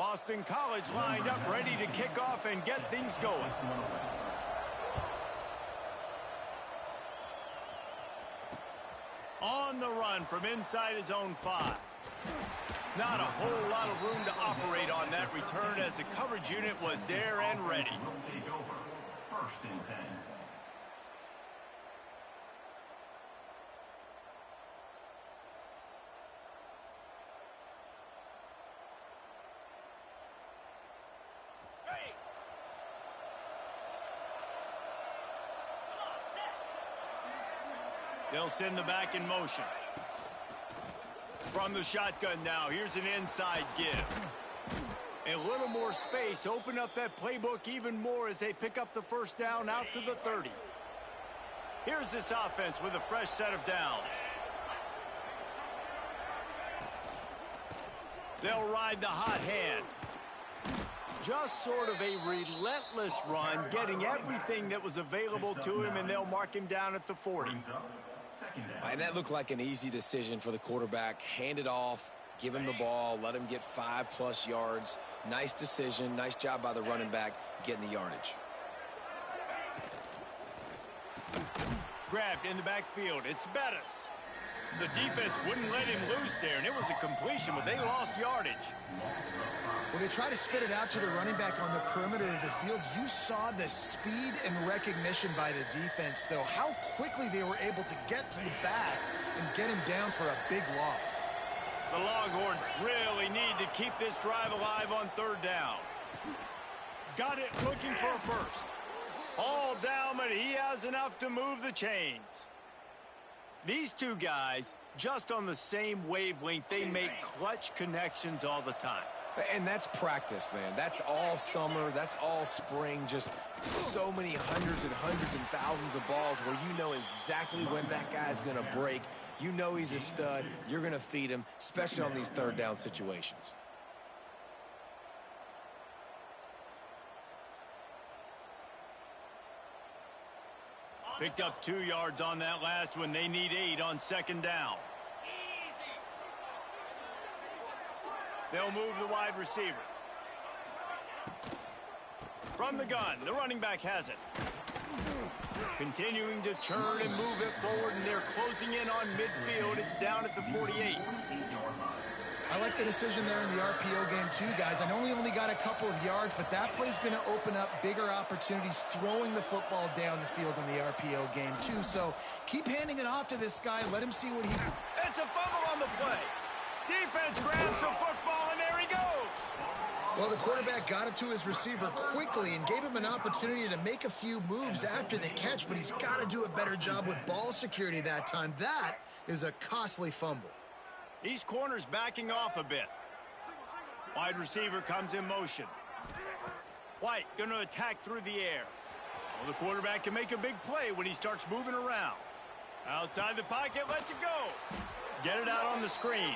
Boston College lined up, ready to kick off and get things going. On the run from inside his own 5. Not a whole lot of room to operate on that return as the coverage unit was there and ready. Will take over. First and 10. They'll send the back in motion. From the shotgun now, here's an inside give. A little more space, open up that playbook even more as they pick up the first down out to the 30. Here's this offense with a fresh set of downs. They'll ride the hot hand. Just sort of a relentless run, getting everything that was available to him, and they'll mark him down at the 40. And that looked like an easy decision for the quarterback. Hand it off, give him the ball, let him get 5+ yards. Nice decision. Nice job by the running back getting the yardage. Grabbed in the backfield. It's Bettis. The defense wouldn't let him loose there, and it was a completion, but they lost yardage. Well, they try to spit it out to the running back on the perimeter of the field. You saw the speed and recognition by the defense, though. How quickly they were able to get to the back and get him down for a big loss. The Longhorns really need to keep this drive alive on 3rd down. Got it looking for a first. All down, but he has enough to move the chains. These two guys, just on the same wavelength, they make clutch connections all the time. And that's practice, man. That's all summer. That's all spring. Just so many hundreds and thousands of balls where you know exactly when that guy's going to break. You know he's a stud. You're going to feed him, especially on these 3rd down situations. Picked up 2 yards on that last one. They need 8 on 2nd down. They'll move the wide receiver. From the gun, the running back has it. Continuing to turn and move it forward, and they're closing in on midfield. It's down at the 48. I like the decision there in the RPO game too, guys. I know he only got a couple of yards, but that play's going to open up bigger opportunities throwing the football down the field in the RPO game too. So keep handing it off to this guy. Let him see what he... It's a fumble on the play. Defense grabs the football, and there he goes. Well, the quarterback got it to his receiver quickly and gave him an opportunity to make a few moves after the catch, but he's got to do a better job with ball security that time. That is a costly fumble. These corners backing off a bit. Wide receiver comes in motion. White going to attack through the air. Well, the quarterback can make a big play when he starts moving around. Outside the pocket, lets it go. Get it out on the screen.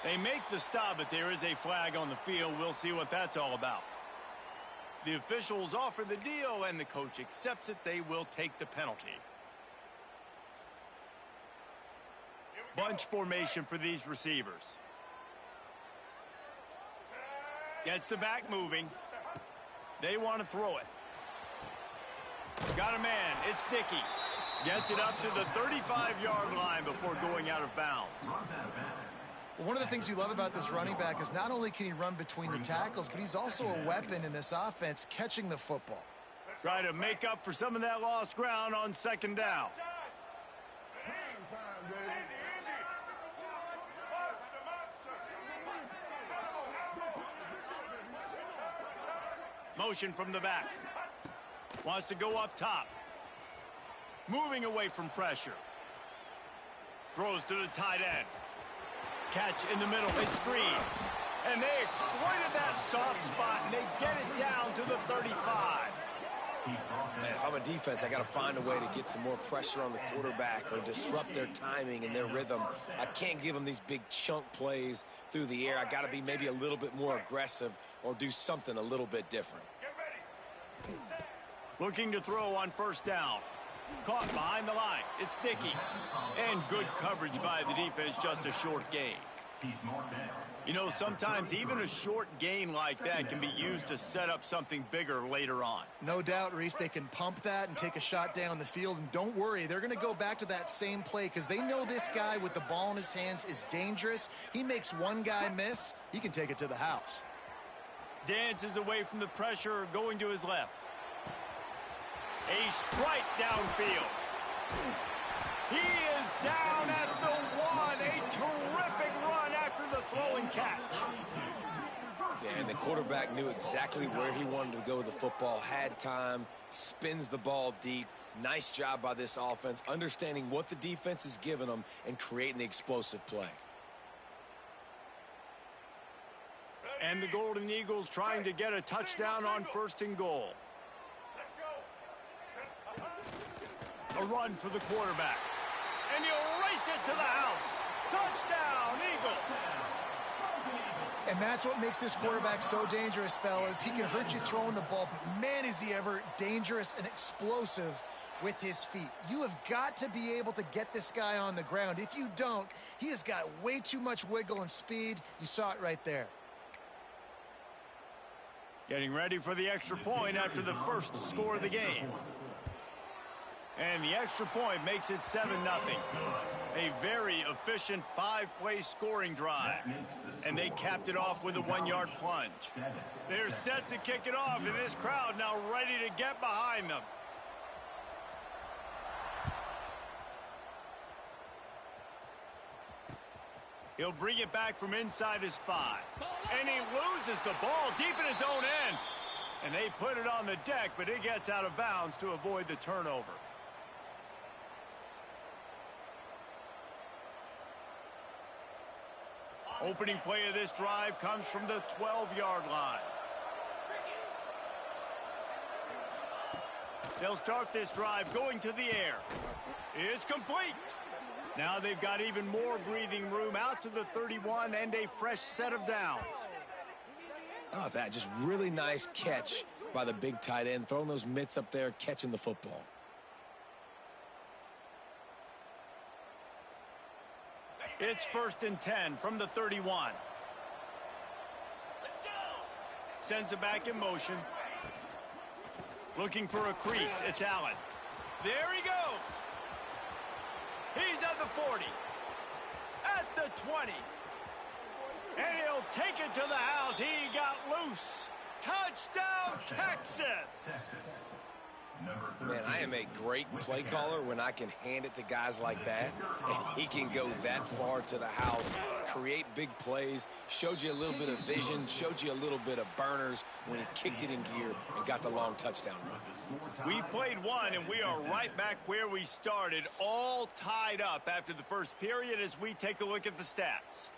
They make the stop, but there is a flag on the field. We'll see what that's all about. The officials offer the deal, and the coach accepts it. They will take the penalty. Bunch formation for these receivers. Gets the back moving. They want to throw it. Got a man. It's Dickey. Gets it up to the 35-yard line before going out of bounds. Well, one of the things you love about this running back is not only can he run between the tackles, but he's also a weapon in this offense catching the football. Try to make up for some of that lost ground on 2nd down. Motion from the back. Wants to go up top. Moving away from pressure. Throws to the tight end. Catch in the middle. It's screen. And they exploited that soft spot, and they get it down to the 35. Man, if I'm a defense, I got to find a way to get some more pressure on the quarterback or disrupt their timing and their rhythm. I can't give them these big chunk plays through the air. I got to be maybe a little bit more aggressive or do something a little bit different. Looking to throw on 1st down. Caught behind the line. It's Dickey. And good coverage by the defense, just a short gain. He's marked down. You know, sometimes even a short gain like that can be used to set up something bigger later on. No doubt, Reese, they can pump that and take a shot down the field. And don't worry, they're going to go back to that same play because they know this guy with the ball in his hands is dangerous. He makes one guy miss, he can take it to the house. Dances away from the pressure, going to his left. A strike downfield. He is down at the 1. A terrific run after the throw and catch. Yeah, and the quarterback knew exactly where he wanted to go with the football, had time, spins the ball deep. Nice job by this offense, understanding what the defense is giving them and creating the explosive play. And the Golden Eagles trying to get a touchdown on 1st and goal. A run for the quarterback. And he'll race it to the house. Touchdown, Eagles. And that's what makes this quarterback so dangerous, fellas. He can hurt you throwing the ball, but man, is he ever dangerous and explosive with his feet. You have got to be able to get this guy on the ground. If you don't, he has got way too much wiggle and speed. You saw it right there. Getting ready for the extra point after the first score of the game. And the extra point makes it 7-0. A very efficient 5-play scoring drive. And they capped it off with a 1-yard plunge. They're set to kick it off, and this crowd now ready to get behind them. He'll bring it back from inside his 5. And he loses the ball deep in his own end. And they put it on the deck, but it gets out of bounds to avoid the turnover. Opening play of this drive comes from the 12-yard line. They'll start this drive going to the air. It's complete. Now they've got even more breathing room out to the 31 and a fresh set of downs. Oh, that just really nice catch by the big tight end, throwing those mitts up there, catching the football. It's 1st and 10 from the 31. Sends it back in motion. Looking for a crease. It's Allen. There he goes. He's at the 40. At the 20. And he'll take it to the house. He got loose. Touchdown, Texas. Man, I am a great play caller when I can hand it to guys like that, and he can go that far to the house, create big plays, showed you a little bit of vision, showed you a little bit of burners when he kicked it in gear and got the long touchdown run. We've played one, and we are right back where we started, all tied up after the first period as we take a look at the stats.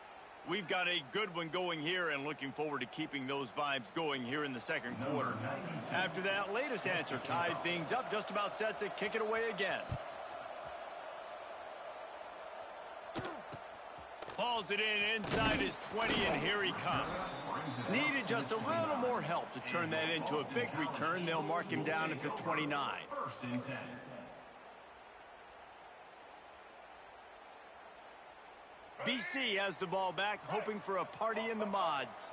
We've got a good one going here and looking forward to keeping those vibes going here in the second quarter. After that latest answer tied things up, just about set to kick it away again. Hauls it in inside his 20, and here he comes. Needed just a little more help to turn that into a big return. They'll mark him down at the 29. 1st and 10. BC has the ball back, hoping for a party in the mods.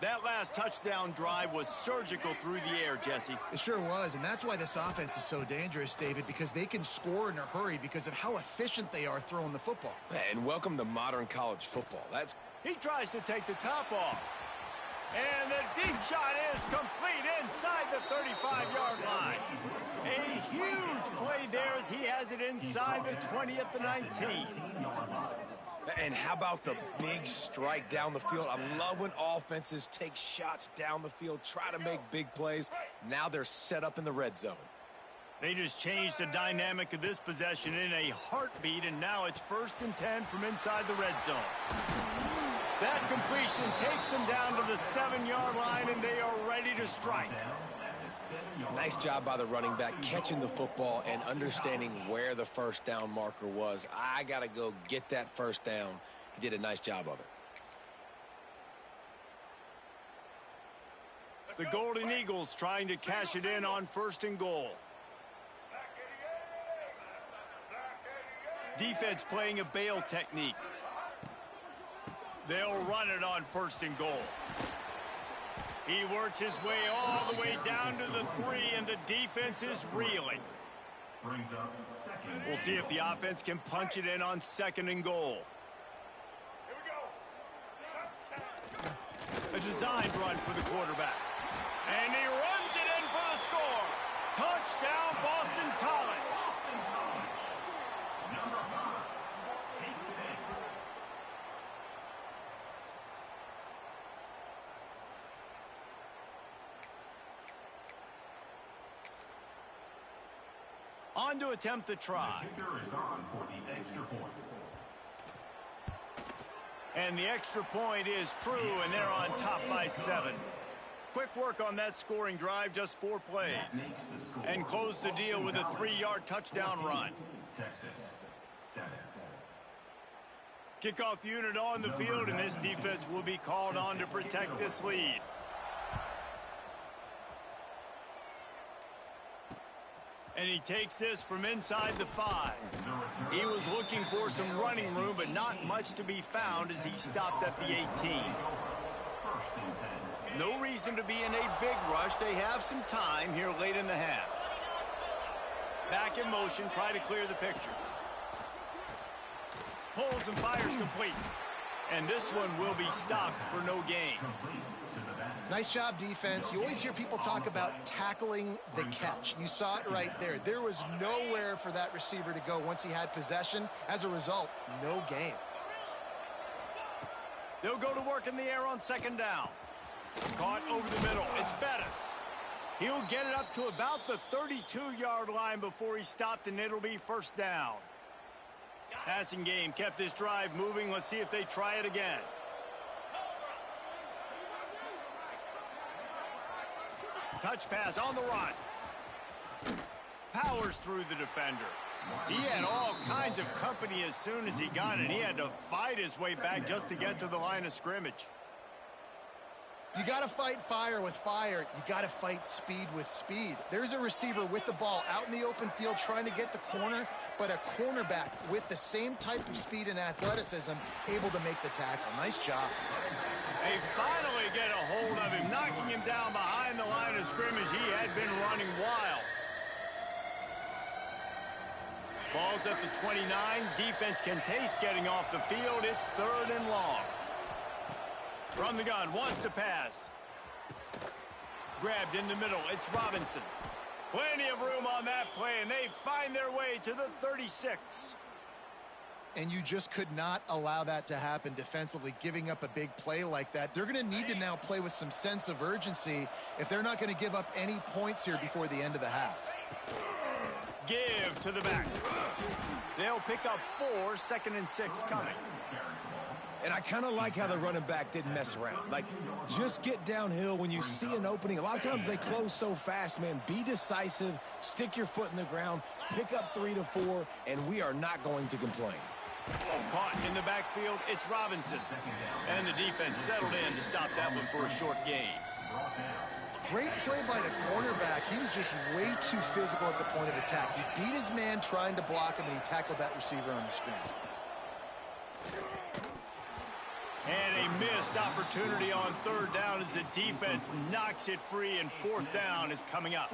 That last touchdown drive was surgical through the air, Jesse. It sure was, and that's why this offense is so dangerous, David, because they can score in a hurry because of how efficient they are throwing the football. And welcome to modern college football. He tries to take the top off. And the deep shot is complete inside the 35-yard line. A huge play there as he has it inside the 20 at the 19. And how about the big strike down the field? I love when offenses take shots down the field, try to make big plays. Now they're set up in the red zone. They just changed the dynamic of this possession in a heartbeat, and now it's 1st and 10 from inside the red zone. That completion takes them down to the 7-yard line, and they are ready to strike. Nice job by the running back, catching the football and understanding where the first down marker was. I got to go get that first down. He did a nice job of it. The Golden Eagles trying to cash it in on 1st and goal. Defense playing a bail technique. They'll run it on 1st and goal. He works his way all the way down to the 3, and the defense is reeling. Brings up 2nd. We'll see if the offense can punch it in on 2nd and goal. A designed run for the quarterback. And he runs it in for the score. Touchdown, Boston College. Number 5 takes it in. On to attempt the try. The kicker is on for the extra point. And the extra point is true, and they're on top by 7. Quick work on that scoring drive, just 4 plays. And close the deal with a 3-yard touchdown run. Texas 7. Kickoff unit on the field, and this defense will be called on to protect this lead. And he takes this from inside the 5. He was looking for some running room, but not much to be found as he stopped at the 18. 1st and 10. No reason to be in a big rush. They have some time here late in the half. Back in motion, try to clear the picture. Pulls and fires complete. And this one will be stopped for no gain. Complete to the back. Nice job, defense. You always hear people talk about tackling the catch. You saw it right there. There was nowhere for that receiver to go once he had possession. As a result, no gain. They'll go to work in the air on 2nd down. Caught over the middle. It's Bettis. He'll get it up to about the 32-yard line before he stopped, and it'll be 1st down. Passing game kept this drive moving. Let's see if they try it again. Touch pass on the run. Powers through the defender. He had all kinds of company as soon as he got it. He had to fight his way back just to get to the line of scrimmage. You got to fight fire with fire. You got to fight speed with speed. There's a receiver with the ball out in the open field trying to get the corner, but a cornerback with the same type of speed and athleticism able to make the tackle. Nice job. They finally get a hold of him, knocking him down behind the line of scrimmage. He had been running wild. Ball's at the 29. Defense can taste getting off the field. It's 3rd and long. From the gun, wants to pass. Grabbed in the middle, it's Robinson. Plenty of room on that play, and they find their way to the 36. And you just could not allow that to happen defensively, giving up a big play like that. They're going to need to now play with some sense of urgency if they're not going to give up any points here before the end of the half. Give to the back. They'll pick up 4, 2nd and 6 coming. And I kind of like how the running back didn't mess around. Like, just get downhill when you see an opening. A lot of times they close so fast, man. Be decisive, stick your foot in the ground, pick up 3 to 4, and we are not going to complain. Caught in the backfield, it's Robinson. And the defense settled in to stop that one for a short gain. Great play by the cornerback. He was just way too physical at the point of attack. He beat his man trying to block him, and he tackled that receiver on the screen. And a missed opportunity on 3rd down as the defense knocks it free, and 4th down is coming up.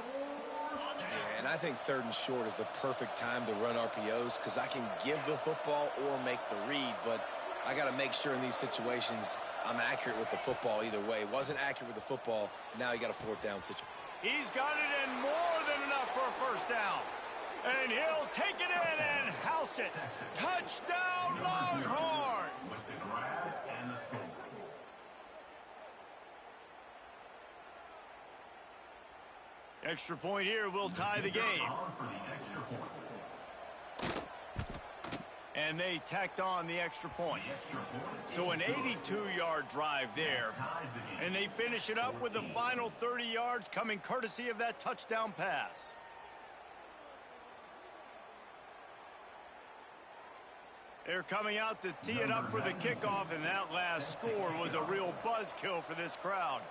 Yeah, and I think 3rd and short is the perfect time to run RPOs because I can give the football or make the read, but I got to make sure in these situations I'm accurate with the football either way. Wasn't accurate with the football, now you got a 4th down situation. He's got it in more than enough for a 1st down. And he'll take it in and house it. Touchdown, Longhorns! With the grab and the score. Extra point here will tie the game. On for the extra point. And they tacked on the extra point. Extra point. So an 82-yard drive there. Ties the game. And they finish it up with the final 30 yards coming courtesy of that touchdown pass. They're coming out to tee it up for the kickoff, and that last score was a real buzzkill for this crowd.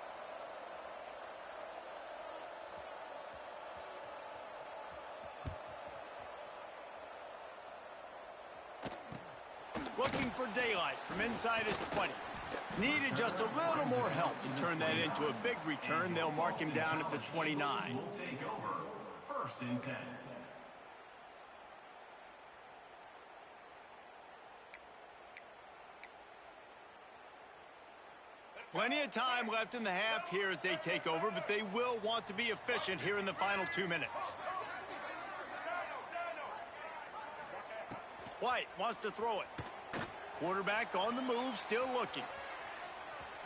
Looking for daylight from inside his 20. Needed just a little more help to turn that into a big return. They'll mark him down at the 29. Will take over. First and 10. Plenty of time left in the half here as they take over, but they will want to be efficient here in the final 2 minutes. White wants to throw it. Quarterback on the move, still looking.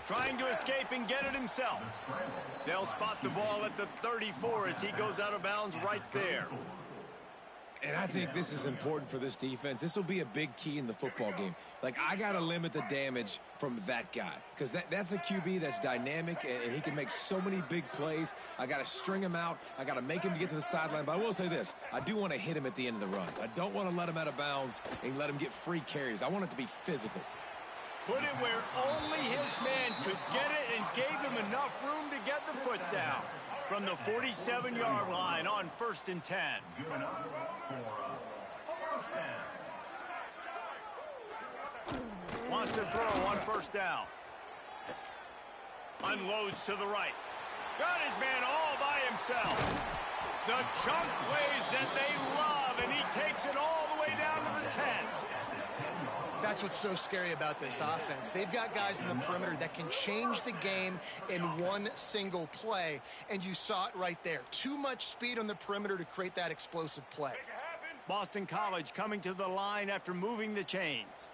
Trying to escape and get it himself. They'll spot the ball at the 34 as he goes out of bounds right there. And I think this is important for this defense. This will be a big key in the football game. Like, I got to limit the damage from that guy because that's a QB that's dynamic, and he can make so many big plays. I got to string him out. I got to make him get to the sideline. But I will say this. I do want to hit him at the end of the runs. I don't want to let him out of bounds and let him get free carries. I want it to be physical. Put it where only his man could get it and gave him enough room to get the foot down. From the 47-yard line on 1st and 10. Good enough for first down. Wants to throw on 1st down. Unloads to the right. Got his man all by himself. The chunk plays that they love, and he takes it all the way down to the 10. That's what's so scary about this offense. They've got guys in the perimeter that can change the game in one single play, and you saw it right there. Too much speed on the perimeter to create that explosive play. Boston College coming to the line after moving the chains.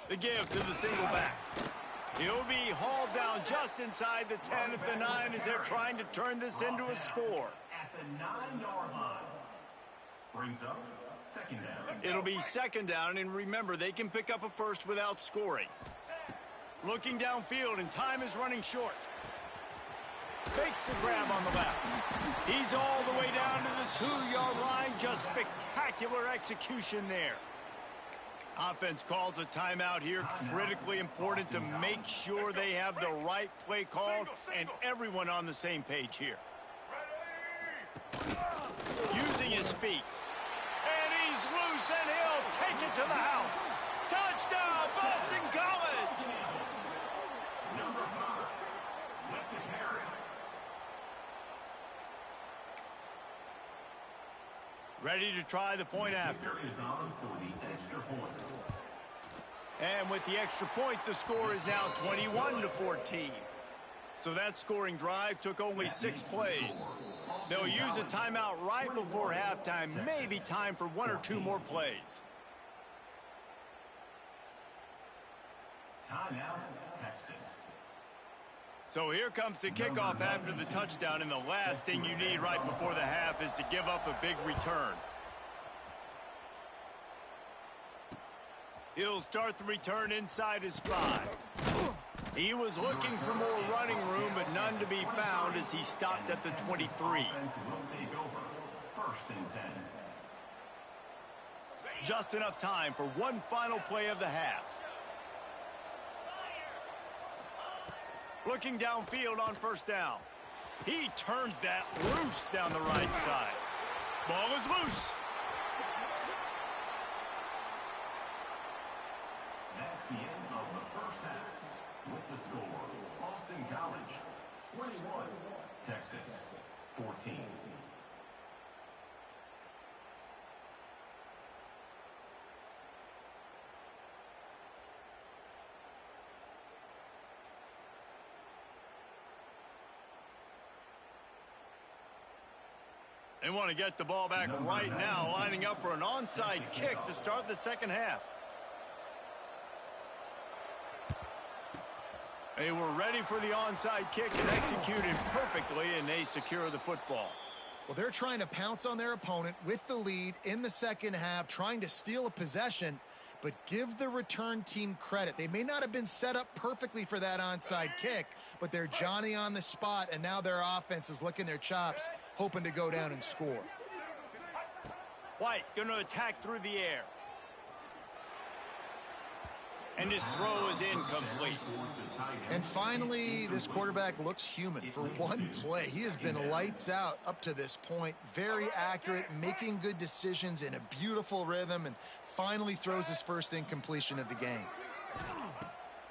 The give to the single back. He'll be hauled down just inside the 10 at the 9 as they're trying to turn this into a score. At the 9-yard line. Brings up second down. It'll be second down, and remember, they can pick up a first without scoring. Looking downfield, and time is running short. Fakes the grab on the left. He's all the way down to the 2-yard line. Just spectacular execution there. Offense calls a timeout here. Critically important to make sure they have the right play called and everyone on the same page here. Using his feet. And he's loose, and he'll take it to the house. Touchdown, Boston College! Number 5. With the carry. Ready to try the point after. Is on for the extra point. And with the extra point, the score is now 21-14. So that scoring drive took only 6 plays. They'll use a timeout right before halftime. Maybe time for 1 or 2 more plays. Timeout, Texas. So here comes the kickoff after the touchdown, and the last thing you need right before the half is to give up a big return. He'll start the return inside his 5. He was looking for more running room, but none to be found as he stopped at the 23. Offense will take over. First and 10. Just enough time for one final play of the half. Looking downfield on 1st down. He turns that loose down the right side. Ball is loose. That's the end of the first half. With the score, Boston College 21, Texas 14. They want to get the ball back right now, lining up for an onside kick to start the second half. They were ready for the onside kick and executed perfectly, and they secure the football. Well, they're trying to pounce on their opponent with the lead in the second half, trying to steal a possession, but give the return team credit. They may not have been set up perfectly for that onside kick, but they're Johnny on the spot, and now their offense is licking their chops, hoping to go down and score. White going to attack through the air. And his throw is incomplete. And finally, this quarterback looks human. For one play, he has been lights out up to this point. Very accurate, making good decisions in a beautiful rhythm, and finally throws his first incompletion of the game.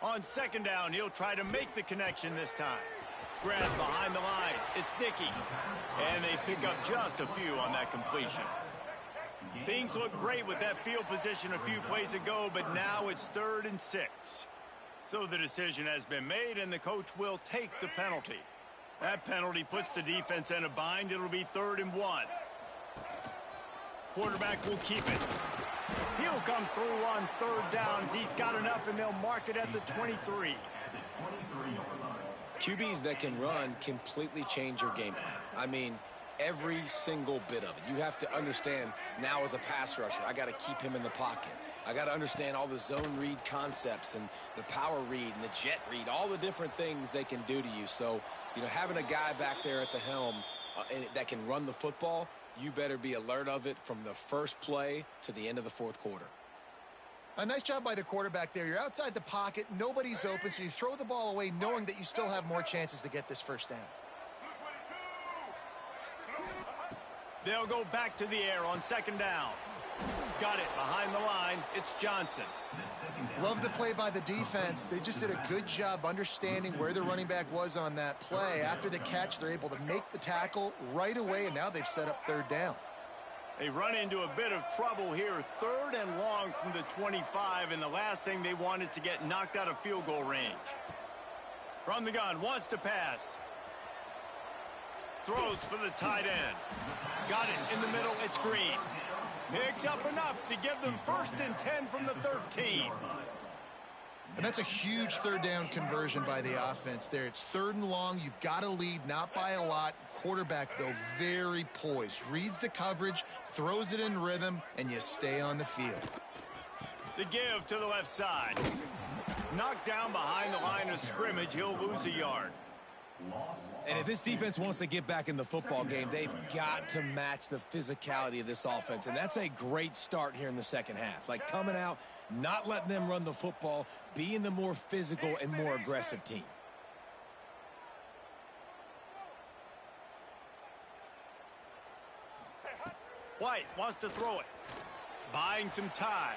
On second down, he'll try to make the connection this time. Grab behind the line. It's Dickey. And they pick up just a few on that completion. Things look great with that field position a few plays ago, but now it's 3rd and 6. So the decision has been made, and the coach will take the penalty. That penalty puts the defense in a bind. It'll be 3rd and 1. Quarterback will keep it. He'll come through on 3rd down as he's got enough, and they'll mark it at the 23. QBs that can run completely change your game plan. I mean, every single bit of it. You have to understand now as a pass rusher, I got to keep him in the pocket. I got to understand all the zone read concepts and the power read and the jet read, all the different things they can do to you. So, you know, having a guy back there at the helm that can run the football, you better be alert of it from the first play to the end of the 4th quarter. A nice job by the quarterback there. You're outside the pocket, nobody's open, so you throw the ball away knowing that you still have more chances to get this first down. They'll go back to the air on 2nd down. Got it behind the line. It's Johnson. Love the play by the defense. They just did a good job understanding where the running back was on that play. After the catch, they're able to make the tackle right away, and now they've set up 3rd down. They run into a bit of trouble here. 3rd and long from the 25, and the last thing they want is to get knocked out of field goal range. From the gun, wants to pass. Throws for the tight end. Got it in the middle. It's Green. Picks up enough to give them 1st and 10 from the 13. And that's a huge 3rd down conversion by the offense there. It's 3rd and long. You've got to lead, not by a lot. Quarterback, though, very poised. Reads the coverage, throws it in rhythm, and you stay on the field. The give to the left side. Knocked down behind the line of scrimmage. He'll lose a yard. And if this defense wants to get back in the football game, they've got to match the physicality of this offense. And that's a great start here in the second half. Like coming out, not letting them run the football, being the more physical and more aggressive team. White wants to throw it. Buying some time.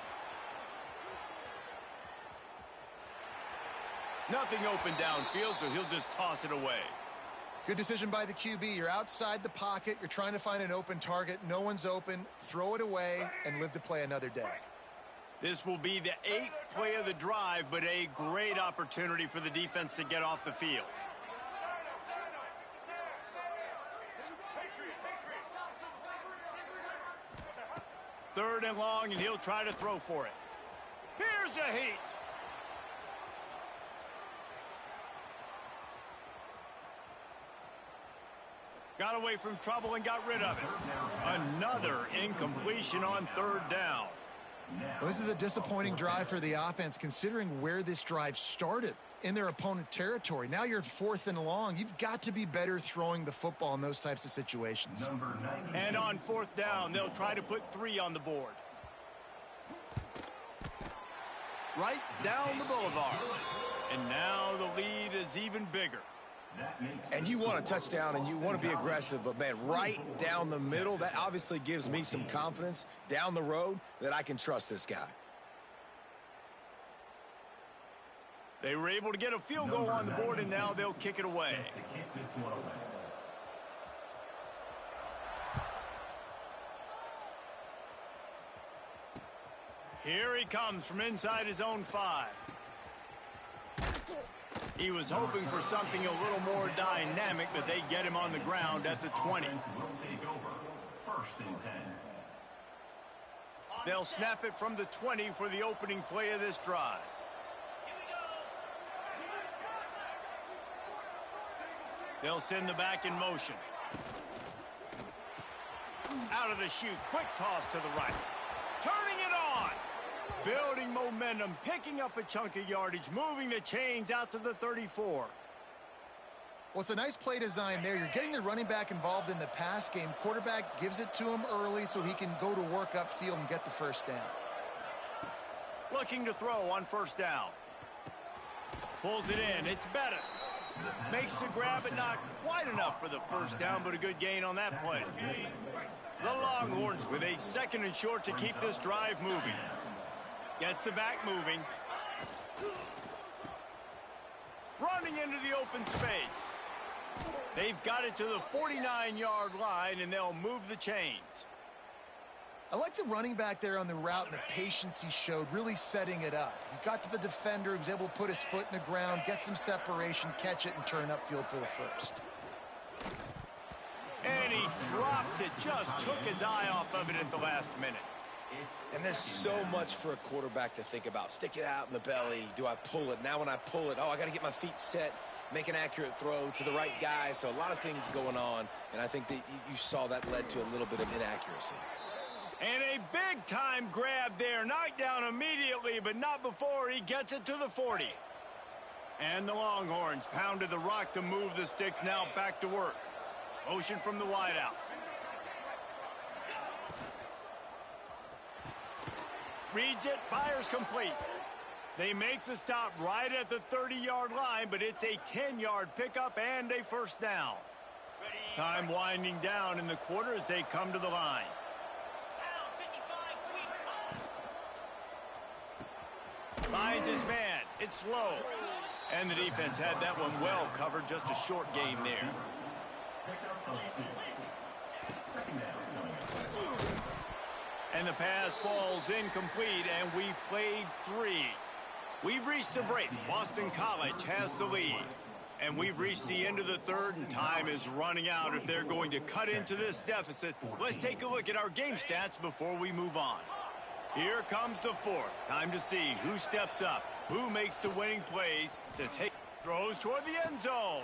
Nothing open downfield, so he'll just toss it away. Good decision by the QB. You're outside the pocket. You're trying to find an open target. No one's open. Throw it away and live to play another day. This will be the 8th play of the drive, but a great opportunity for the defense to get off the field. Third and long, and he'll try to throw for it. Here's a heat. Got away from trouble and got rid of it. Another incompletion on 3rd down. Well, this is a disappointing drive for the offense, considering where this drive started in their opponent territory. Now you're 4th and long. You've got to be better throwing the football in those types of situations. And on 4th down, they'll try to put 3 on the board. Right down the boulevard. And now the lead is even bigger. And you want a touchdown and you want to be aggressive, but, man, right down the middle, that obviously gives me some confidence down the road that I can trust this guy. They were able to get a field goal on the board, and now they'll kick it away. Here he comes from inside his own 5. He was hoping for something a little more dynamic, but they get him on the ground at the 20. They'll snap it from the 20 for the opening play of this drive. They'll send the back in motion. Out of the chute, quick toss to the right. Turning it on. Building momentum, picking up a chunk of yardage, moving the chains out to the 34. Well, it's a nice play design there. You're getting the running back involved in the pass game. Quarterback gives it to him early so he can go to work upfield and get the first down. Looking to throw on first down. Pulls it in. It's Bettis. Makes the grab, but not quite enough for the first down, but a good gain on that play. The Longhorns with a 2nd and short to keep this drive moving. Gets the back moving. Running into the open space. They've got it to the 49-yard line, and they'll move the chains. I like the running back there on the route and the patience he showed, really setting it up. He got to the defender, he was able to put his foot in the ground, get some separation, catch it, and turn upfield for the first. And he drops it, just took his eye off of it at the last minute. And there's so much for a quarterback to think about. Stick it out in the belly. Do I pull it? Now when I pull it, I got to get my feet set, make an accurate throw to the right guy. So a lot of things going on, and I think that you saw that led to a little bit of inaccuracy. And a big-time grab there. Knocked down immediately, but not before he gets it to the 40. And the Longhorns pounded the rock to move the sticks, now back to work. Motion from the wideout. Reads it, fires complete. They make the stop right at the 30-yard line, but it's a 10-yard pickup and a first down. Time winding down in the quarter as they come to the line. Finds his man. It's low. And the defense had that one well covered. Just a short game there. And the pass falls incomplete, and we've played 3. We've reached the break. Boston College has the lead. And we've reached the end of the third, and time is running out if they're going to cut into this deficit. Let's take a look at our game stats before we move on. Here comes the fourth. Time to see who steps up, who makes the winning plays to take throws toward the end zone.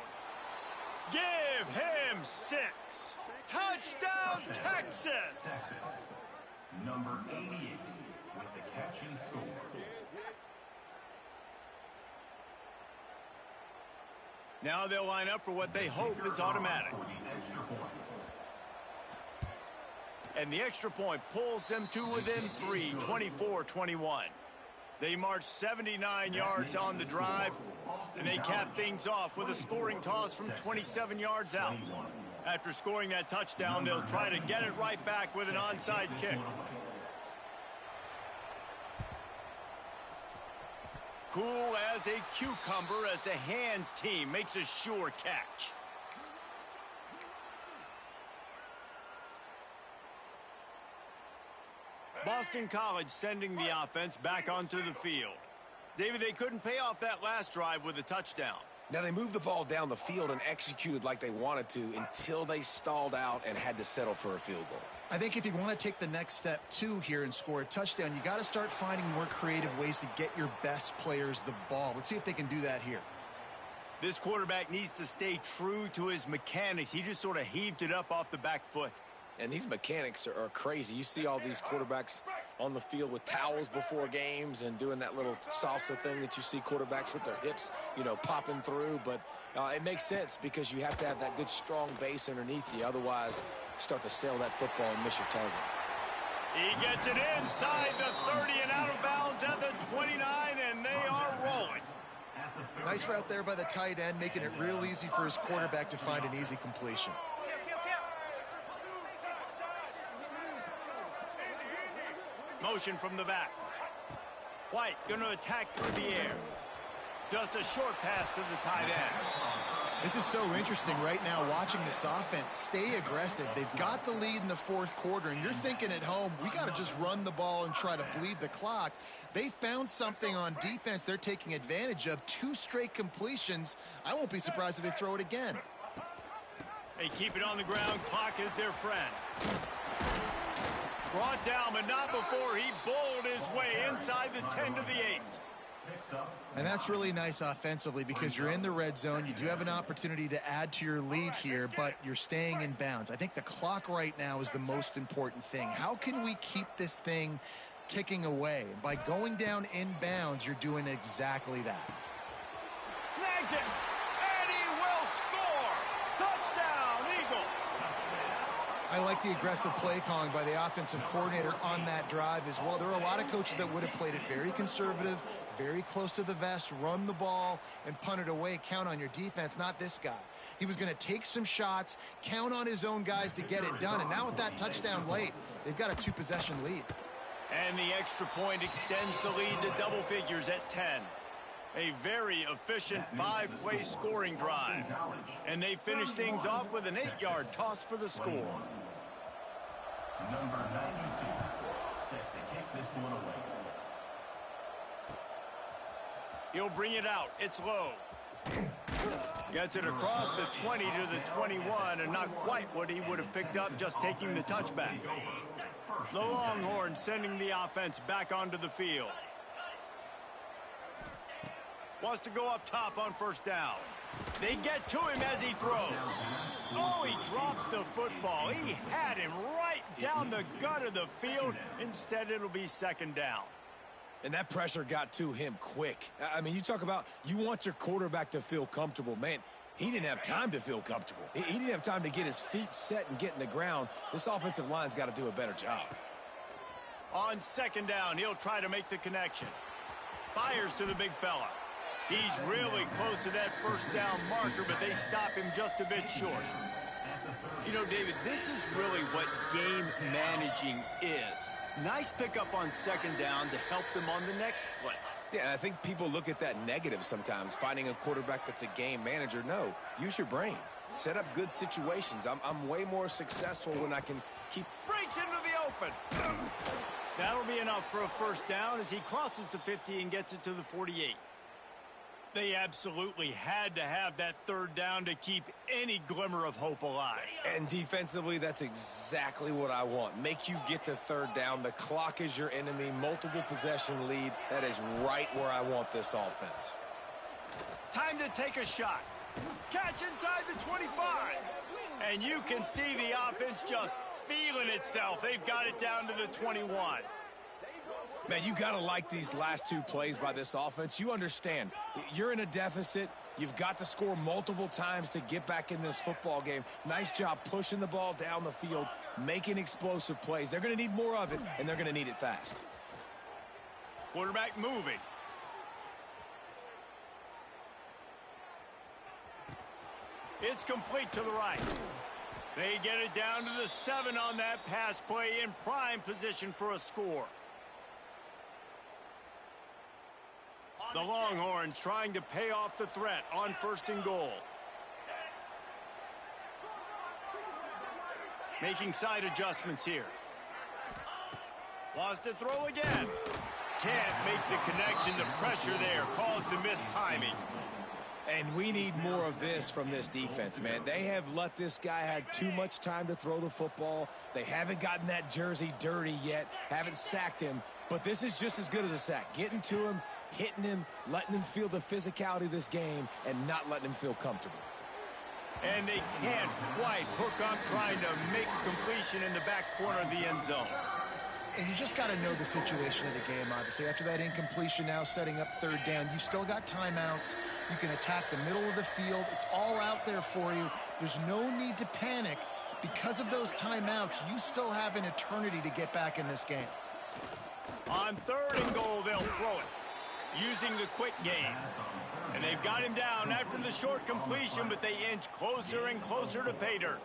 Give him 6. Touchdown, Texas! Number 88 with the catch and score. Now they'll line up for what they hope is automatic. And the extra point pulls them to within 3, 24-21. They march 79 yards on the drive, and they cap things off with a scoring toss from 27 yards out. After scoring that touchdown, they'll try to get it right back with an onside kick. Cool as a cucumber as the hands team makes a sure catch. Boston College sending the offense back onto the field. David, they couldn't pay off that last drive with a touchdown. Now, they moved the ball down the field and executed like they wanted to until they stalled out and had to settle for a field goal. I think if you want to take the next step, too, here and score a touchdown, you got to start finding more creative ways to get your best players the ball. Let's see if they can do that here. This quarterback needs to stay true to his mechanics. He just sort of heaved it up off the back foot. And these mechanics are crazy. You see all these quarterbacks on the field with towels before games and doing that little salsa thing that you see quarterbacks with their hips, popping through. But it makes sense because you have to have that good, strong base underneath you. Otherwise, you start to sail that football and miss your target. He gets it inside the 30 and out of bounds at the 29, and they are rolling. Nice route there by the tight end, making it real easy for his quarterback to find an easy completion. Motion from the back. White going to attack through the air. Just a short pass to the tight end. This is so interesting right now watching this offense stay aggressive. They've got the lead in the fourth quarter, and you're thinking at home, we got to just run the ball and try to bleed the clock. They found something on defense they're taking advantage of. 2 straight completions. I won't be surprised if they throw it again. They keep it on the ground. Clock is their friend. Brought down, but not before he bowled his way inside the 10 to the 8. And that's really nice offensively because you're in the red zone. You do have an opportunity to add to your lead here, but you're staying in bounds. I think the clock right now is the most important thing. How can we keep this thing ticking away? And by going down in bounds, you're doing exactly that. Snags it, and he will score. Touchdown, Eagles. I like the aggressive play calling by the offensive coordinator on that drive as well. There are a lot of coaches that would have played it very conservative, very close to the vest, run the ball, and punt it away. Count on your defense, not this guy. He was going to take some shots, count on his own guys to get it done. And now with that touchdown late, they've got a 2-possession lead. And the extra point extends the lead to double figures at 10. A very efficient 5-play scoring drive. And they finish things off with an 8-yard toss for the score. Number 92, set to kick this one away. He'll bring it out. It's low. Gets it across the 20 to the 21, and not quite what he would have picked up just taking the touchback. The Longhorns sending the offense back onto the field. Wants to go up top on first down. They get to him as he throws. Oh, he drops the football. He had him right down the gut of the field. Instead, it'll be second down. And that pressure got to him quick. I mean, you talk about you want your quarterback to feel comfortable. Man, he didn't have time to feel comfortable. He didn't have time to get his feet set and get in the ground. This offensive line's got to do a better job. On second down, he'll try to make the connection. Fires to the big fella. He's really close to that first down marker, but they stop him just a bit short. You know, David, this is really what game managing is. Nice pickup on second down to help them on the next play. Yeah, I think people look at that negative sometimes, finding a quarterback that's a game manager. No, use your brain. Set up good situations. I'm way more successful when I can keep... Breaks into the open. That'll be enough for a first down as he crosses the 50 and gets it to the 48. They absolutely had to have that third down to keep any glimmer of hope alive. And defensively, that's exactly what I want. Make you get the third down. The clock is your enemy. Multiple possession lead. That is right where I want this offense. Time to take a shot. Catch inside the 25. And you can see the offense just feeling itself. They've got it down to the 21. Man, you got to like these last two plays by this offense. You understand, you're in a deficit. You've got to score multiple times to get back in this football game. Nice job pushing the ball down the field, making explosive plays. They're going to need more of it, and they're going to need it fast. Quarterback moving. It's complete to the right. They get it down to the 7 on that pass play in prime position for a score. The Longhorns trying to pay off the threat on first and goal. Making side adjustments here. Wants to throw again. Can't make the connection. The pressure there caused the missed timing. And we need more of this from this defense, man. They have let this guy have too much time to throw the football. They haven't gotten that jersey dirty yet, haven't sacked him. But this is just as good as a sack. Getting to him, hitting him, letting him feel the physicality of this game, and not letting him feel comfortable. And they can't quite hook up trying to make a completion in the back corner of the end zone. And you just got to know the situation of the game, obviously. After that incompletion now setting up third down, you still got timeouts. You can attack the middle of the field. It's all out there for you. There's no need to panic. Because of those timeouts, you still have an eternity to get back in this game. On third and goal, they'll throw it, using the quick game. And they've got him down after the short completion, but they inch closer and closer to pay dirt.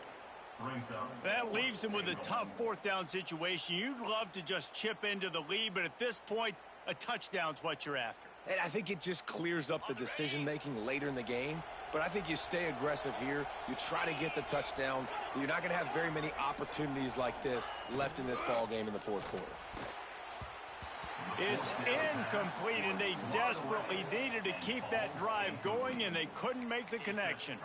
That leaves them with a tough fourth down situation. You'd love to just chip into the lead, but at this point, a touchdown's what you're after. And I think it just clears up the decision-making later in the game. But I think you stay aggressive here. You try to get the touchdown. You're not going to have very many opportunities like this left in this ball game in the fourth quarter. It's incomplete, and they desperately needed to keep that drive going, and they couldn't make the connection.